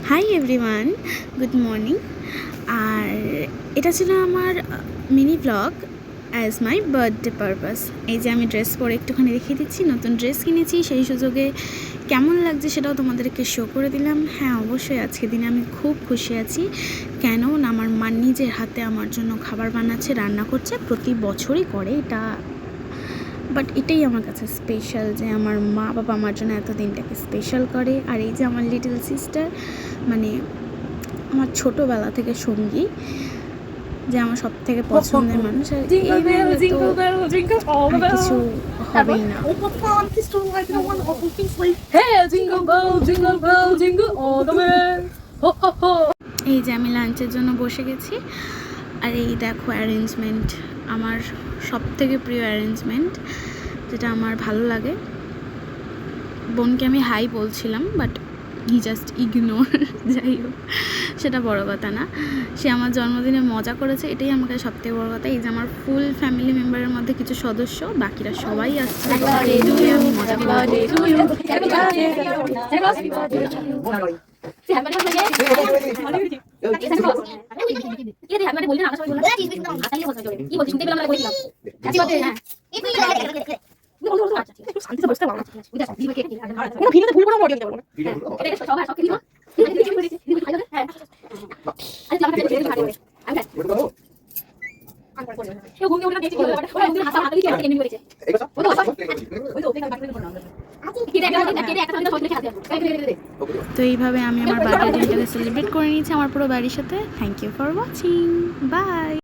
High everyone, good morning. আর এটা ছিল আমার mini blog as my birthday purpose. এই যে আমি ড্রেস পরে একটুখানি দেখিয়ে দিচ্ছি, নতুন ড্রেস কিনেছি, সেই সুযোগে কেমন লাগছে সেটাও তোমাদেরকে শো করে দিলাম। হ্যাঁ, অবশ্যই আজকের দিনে আমি খুব খুশি আছি, কেন না আমার মা নিজের হাতে আমার জন্য খাবার বানাচ্ছে, রান্না করছে, প্রতি বছরই করে এটা। বাট এটাই আমার কাছে স্পেশাল যে আমার মা বাবা আমার জন্য এত দিনটাকে স্পেশাল করে। আর এই যে আমার লিটল সিস্টার, মানে আমার ছোটোবেলা থেকে সঙ্গী, যে আমার সব থেকে পছন্দের মানুষ। আর এই কিছু হবেই না। এই যে আমি লাঞ্চের জন্য বসে গেছি, আর এই দেখো অ্যারেঞ্জমেন্ট, আমার সব থেকে প্রিয় অ্যারেঞ্জমেন্ট, যেটা আমার ভালো লাগে। বোনকে আমি হাই বলছিলাম, বাট হি জাস্ট ইগনোর। যাই হোক, সেটা বড় কথা না, সে আমার জন্মদিনে মজা করেছে, এটাই আমার কাছে সবথেকে বড় কথা। এই যে আমার ফুল ফ্যামিলি মেম্বারের মধ্যে কিছু সদস্য, বাকিরা সবাই আসছে, আমি মজা তো এইভাবে আমি আমার বার্থডে দিনটাকে সেলিব্রেট করে নিয়েছি আমার পুরো বাড়ির সাথে। Thank you for watching, by.